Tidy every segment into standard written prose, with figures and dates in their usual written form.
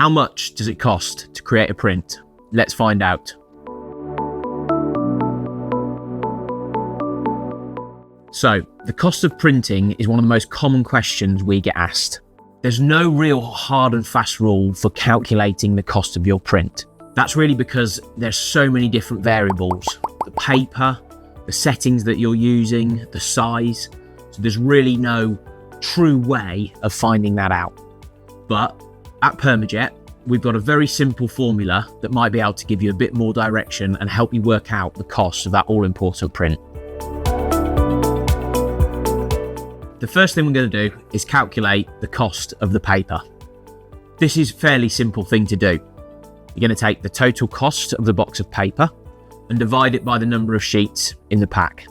how much does it cost to create a print? Let's find out. So, the cost of printing is one of the most common questions we get asked. There's no real hard and fast rule for calculating the cost of your print. That's really because there's so many different variables. The paper, the settings that you're using, the size. So there's really no true way of finding that out. But at PermaJet, we've got a very simple formula that might be able to give you a bit more direction and help you work out the cost of that all-important print. The first thing we're going to do is calculate the cost of the paper. This is a fairly simple thing to do. You're going to take the total cost of the box of paper and divide it by the number of sheets in the pack.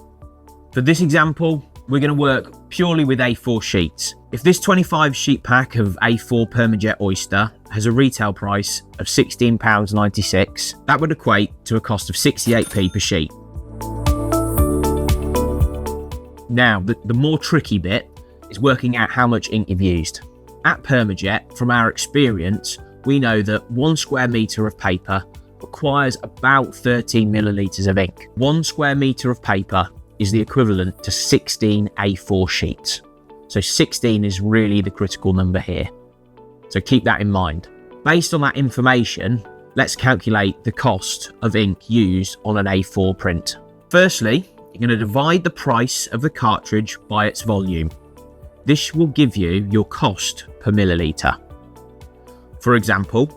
For this example, we're going to work purely with A4 sheets. If this 25 sheet pack of A4 PermaJet Oyster has a retail price of £16.96, that would equate to a cost of 68p per sheet. Now, the more tricky bit is working out how much ink you've used. At PermaJet, from our experience, we know that 1 square metre of paper requires about 13 millilitres of ink. 1 square metre of paper is the equivalent to 16 A4 sheets. So 16 is really the critical number here. So keep that in mind. Based on that information, let's calculate the cost of ink used on an A4 print. Firstly, you're going to divide the price of the cartridge by its volume. This will give you your cost per milliliter. For example,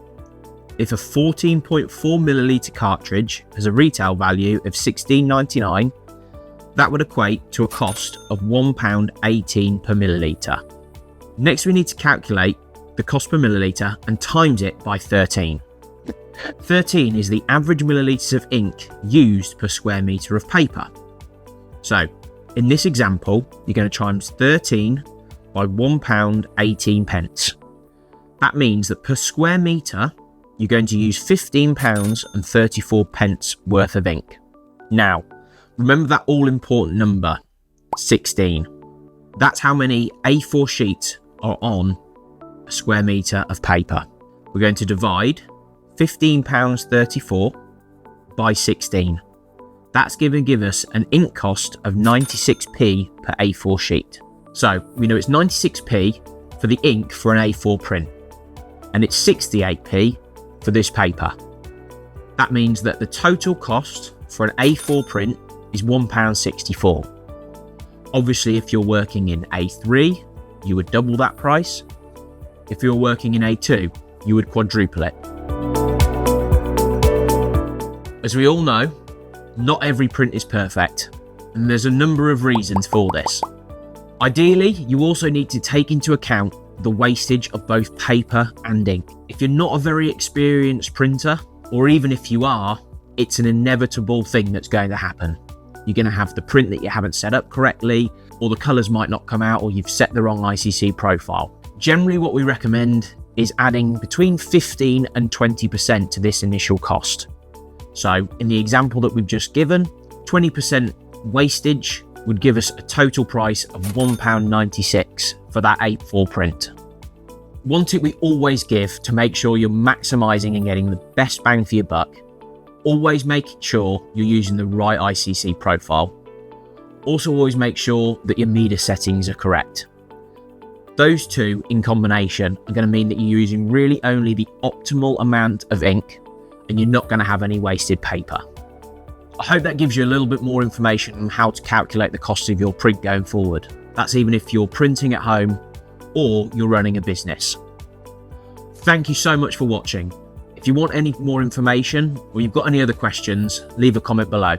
if a 14.4 milliliter cartridge has a retail value of £16.99, that would equate to a cost of £1.18 per milliliter. Next, we need to calculate the cost per milliliter and times it by 13. 13 is the average millilitres of ink used per square metre of paper. So, in this example, you're going to times 13 by £1.18. That means that per square metre, you're going to use £15.34 worth of ink. Now, remember that all-important number, 16. That's how many A4 sheets are on a square metre of paper. We're going to divide £15.34 by 16. That's going to give us an ink cost of 96p per A4 sheet. So we know it's 96p for the ink for an A4 print, and it's 68p for this paper. That means that the total cost for an A4 print is £1.64. Obviously, if you're working in A3, you would double that price. If you're working in A2, you would quadruple it. As we all know, not every print is perfect, and there's a number of reasons for this. Ideally, you also need to take into account the wastage of both paper and ink. If you're not a very experienced printer, or even if you are, it's an inevitable thing that's going to happen. You're going to have the print that you haven't set up correctly, or the colours might not come out, or you've set the wrong ICC profile. Generally, what we recommend is adding between 15 and 20% to this initial cost. So in the example that we've just given, 20% wastage would give us a total price of £1.96 for that A4 print. One tip we always give to make sure you're maximising and getting the best bang for your buck, always make sure you're using the right ICC profile. Also always make sure that your meter settings are correct. Those two in combination are going to mean that you're using really only the optimal amount of ink, and you're not going to have any wasted paper. I hope that gives you a little bit more information on how to calculate the cost of your print going forward. That's even if you're printing at home or you're running a business. Thank you so much for watching. If you want any more information or you've got any other questions, leave a comment below.